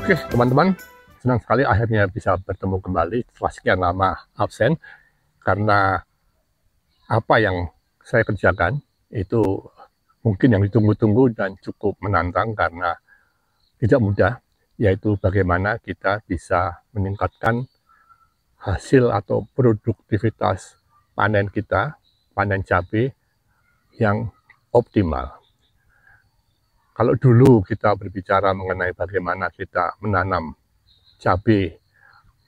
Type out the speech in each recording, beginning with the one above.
Oke, teman-teman, senang sekali akhirnya bisa bertemu kembali setelah sekian lama absen, karena apa yang saya kerjakan itu mungkin yang ditunggu-tunggu dan cukup menantang karena tidak mudah, yaitu bagaimana kita bisa meningkatkan hasil atau produktivitas panen kita, panen cabai yang optimal. Kalau dulu kita berbicara mengenai bagaimana kita menanam cabai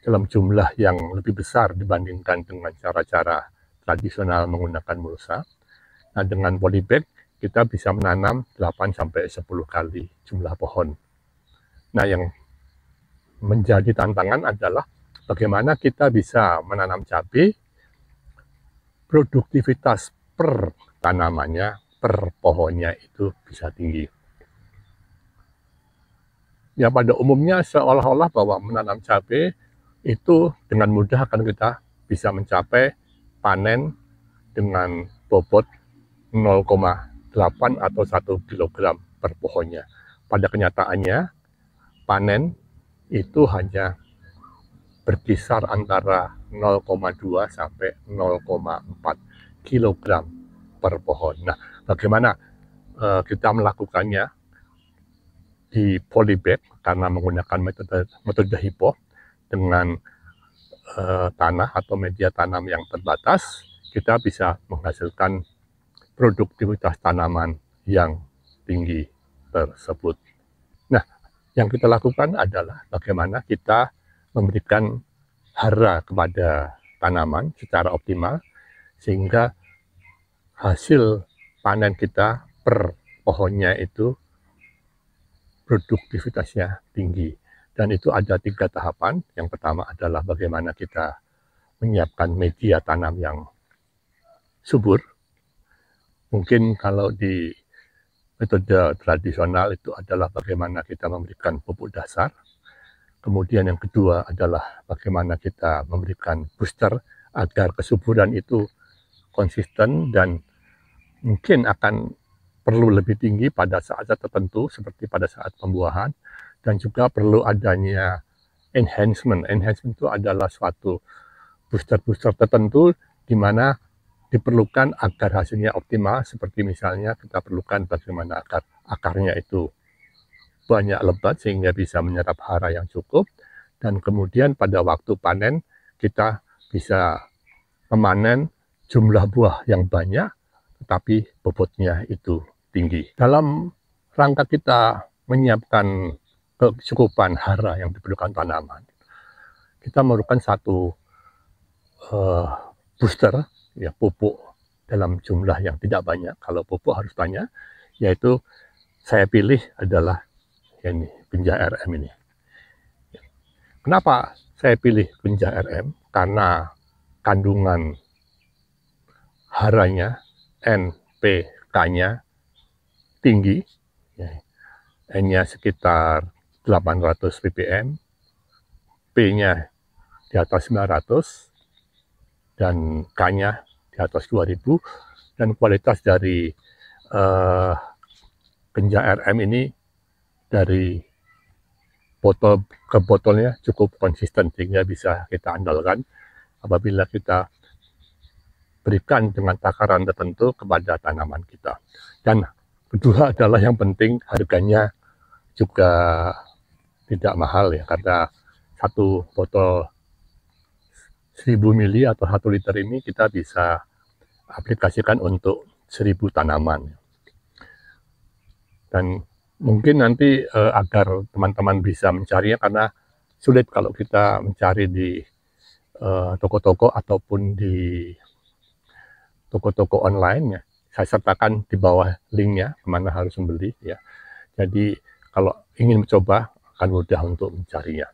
dalam jumlah yang lebih besar dibandingkan dengan cara-cara tradisional menggunakan mulsa. Nah, dengan polybag kita bisa menanam 8-10 kali jumlah pohon. Nah, yang menjadi tantangan adalah bagaimana kita bisa menanam cabai, produktivitas per tanamannya, per pohonnya itu bisa tinggi. Ya, pada umumnya seolah-olah bahwa menanam cabai itu dengan mudah akan kita bisa mencapai panen dengan bobot 0,8 atau 1 kg per pohonnya. Pada kenyataannya, panen itu hanya berkisar antara 0,2 sampai 0,4 kg per pohon. Nah, bagaimana kita melakukannya di polybag karena menggunakan metode HIPO dengan tanah atau media tanam yang terbatas, kita bisa menghasilkan produktivitas tanaman yang tinggi tersebut. Nah, yang kita lakukan adalah bagaimana kita memberikan hara kepada tanaman secara optimal, sehingga hasil panen kita per pohonnya itu produktivitasnya tinggi. Dan itu ada 3 tahapan. Yang pertama adalah bagaimana kita menyiapkan media tanam yang subur. Mungkin kalau di metode tradisional itu adalah bagaimana kita memberikan pupuk dasar. Kemudian yang kedua adalah bagaimana kita memberikan booster agar kesuburan itu konsisten dan mungkin akan perlu lebih tinggi pada saat tertentu seperti pada saat pembuahan, dan juga perlu adanya enhancement. Enhancement itu adalah suatu booster-booster tertentu di mana diperlukan agar hasilnya optimal, seperti misalnya kita perlukan bagaimana agar akarnya itu banyak lebat sehingga bisa menyerap hara yang cukup, dan kemudian pada waktu panen kita bisa memanen jumlah buah yang banyak tetapi bobotnya itu tinggi. Dalam rangka kita menyiapkan kecukupan hara yang diperlukan tanaman, kita memerlukan satu booster, ya, pupuk dalam jumlah yang tidak banyak. Kalau pupuk harus banyak, yaitu saya pilih adalah ini, Binja RM ini. Kenapa saya pilih Binja RM? Karena kandungan haranya, NPK-nya tinggi, ya. N-nya sekitar 800 ppm, P-nya di atas 900, dan K-nya di atas 2000, dan kualitas dari Binja RM ini dari botol ke botolnya cukup konsisten sehingga bisa kita andalkan apabila kita berikan dengan takaran tertentu kepada tanaman kita. Dan kedua adalah yang penting harganya juga tidak mahal, ya, karena satu botol 1000 mili atau 1 liter ini kita bisa aplikasikan untuk 1000 tanaman. Dan mungkin nanti agar teman-teman bisa mencarinya, karena sulit kalau kita mencari di toko-toko ataupun di toko-toko online, ya. Saya sertakan di bawah linknya kemana harus membeli, ya. Jadi kalau ingin mencoba akan mudah untuk mencarinya.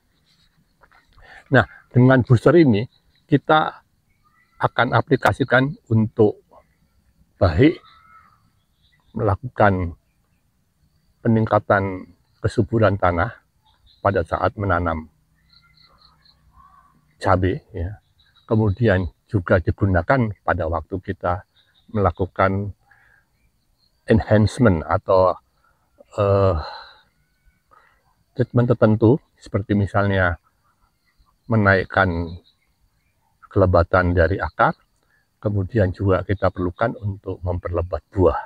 Nah, dengan booster ini kita akan aplikasikan untuk baik melakukan peningkatan kesuburan tanah pada saat menanam cabai, ya. Kemudian juga digunakan pada waktu kita melakukan enhancement atau treatment tertentu, seperti misalnya menaikkan kelebatan dari akar, kemudian juga kita perlukan untuk memperlebat buah,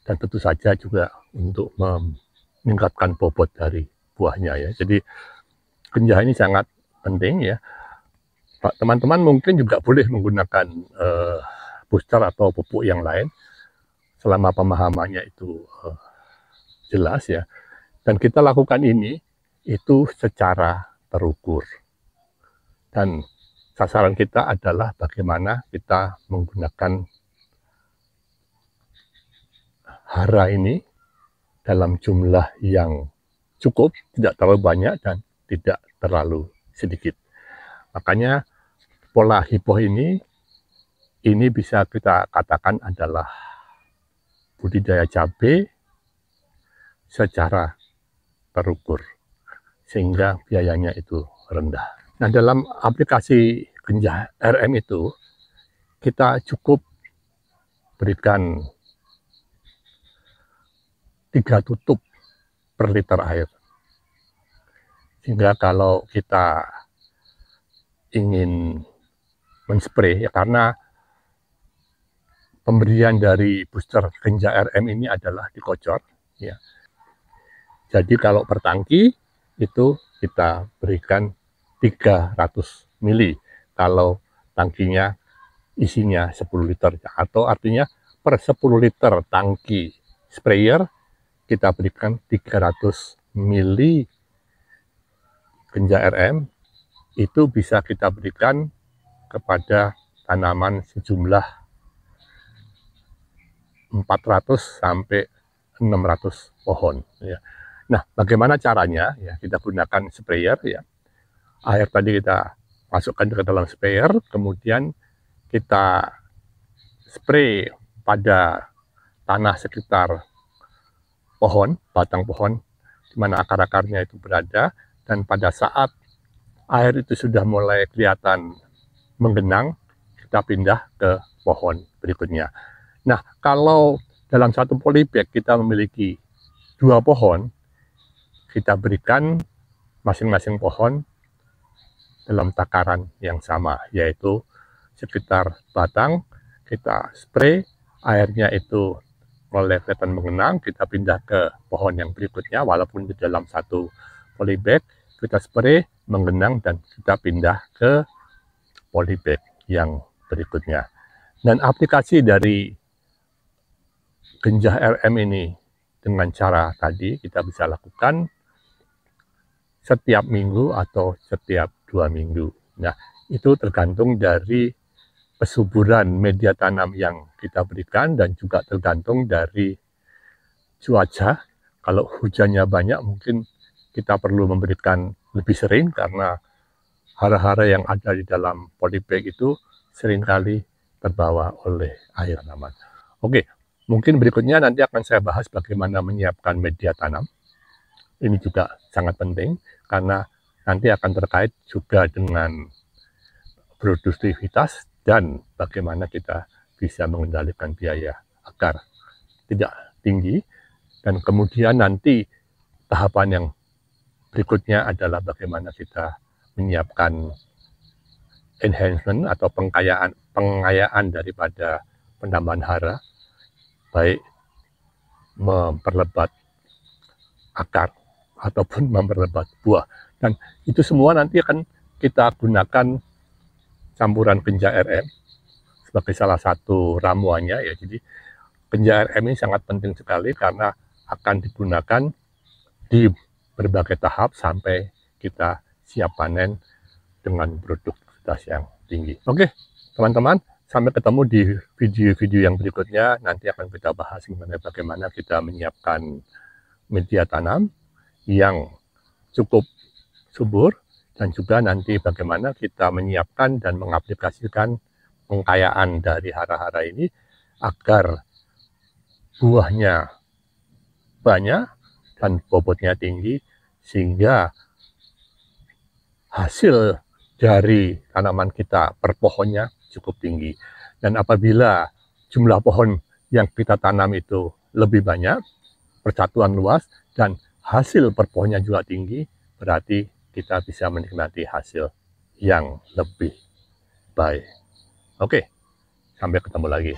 dan tentu saja juga untuk meningkatkan bobot dari buahnya ya. Jadi genjah ini sangat penting ya. Teman-teman mungkin juga boleh menggunakan booster atau pupuk yang lain selama pemahamannya itu jelas ya. Dan kita lakukan ini itu secara terukur. Dan sasaran kita adalah bagaimana kita menggunakan hara ini dalam jumlah yang cukup, tidak terlalu banyak dan tidak terlalu sedikit. Makanya pola hipoh ini bisa kita katakan adalah budidaya cabai secara terukur, sehingga biayanya itu rendah. Nah, dalam aplikasi genjah RM itu, kita cukup berikan 3 tutup per liter air. Sehingga kalau kita ingin menspray, ya karena pemberian dari booster genjah RM ini adalah dikocor, ya. Jadi kalau per tangki itu kita berikan 300 mili kalau tangkinya isinya 10 liter, atau artinya per 10 liter tangki sprayer kita berikan 300 mili genjah RM. Itu bisa kita berikan kepada tanaman sejumlah 400 sampai 600 pohon ya. Nah, bagaimana caranya? Ya, kita gunakan sprayer ya. Air tadi kita masukkan ke dalam sprayer, kemudian kita spray pada tanah sekitar pohon, batang pohon, di mana akar-akarnya itu berada, dan pada saat air itu sudah mulai kelihatan menggenang, kita pindah ke pohon berikutnya. Nah, kalau dalam satu polybag kita memiliki 2 pohon, kita berikan masing-masing pohon dalam takaran yang sama, yaitu sekitar batang, kita spray, airnya itu mulai kelihatan mengenang, kita pindah ke pohon yang berikutnya, walaupun di dalam satu polybag, kita spray, menggenang, dan kita pindah ke polybag yang berikutnya. Dan aplikasi dari genjah RM ini dengan cara tadi kita bisa lakukan setiap minggu atau setiap 2 minggu. Nah, itu tergantung dari kesuburan media tanam yang kita berikan dan juga tergantung dari cuaca. Kalau hujannya banyak mungkin kita perlu memberikan lebih sering karena hara-hara yang ada di dalam polybag itu seringkali terbawa oleh air tanaman. Oke, mungkin berikutnya nanti akan saya bahas bagaimana menyiapkan media tanam. Ini juga sangat penting karena nanti akan terkait juga dengan produktivitas dan bagaimana kita bisa mengendalikan biaya agar tidak tinggi. Dan kemudian nanti tahapan yang berikutnya adalah bagaimana kita menyiapkan enhancement atau pengayaan daripada penambahan hara, baik memperlebat akar ataupun memperlebat buah. Dan itu semua nanti akan kita gunakan campuran genjah RM sebagai salah satu ramuannya ya. Jadi genjah RM ini sangat penting sekali karena akan digunakan di berbagai tahap sampai kita siap panen dengan produktivitas yang tinggi. Oke, teman-teman, sampai ketemu di video-video yang berikutnya. Nanti akan kita bahas bagaimana kita menyiapkan media tanam yang cukup subur, dan juga nanti bagaimana kita menyiapkan dan mengaplikasikan pengkayaan dari hara-hara ini agar buahnya banyak dan bobotnya tinggi, sehingga hasil dari tanaman kita per pohonnya cukup tinggi. Dan apabila jumlah pohon yang kita tanam itu lebih banyak, persatuan luas, dan hasil per pohonnya juga tinggi, berarti kita bisa menikmati hasil yang lebih baik. Oke, sampai ketemu lagi.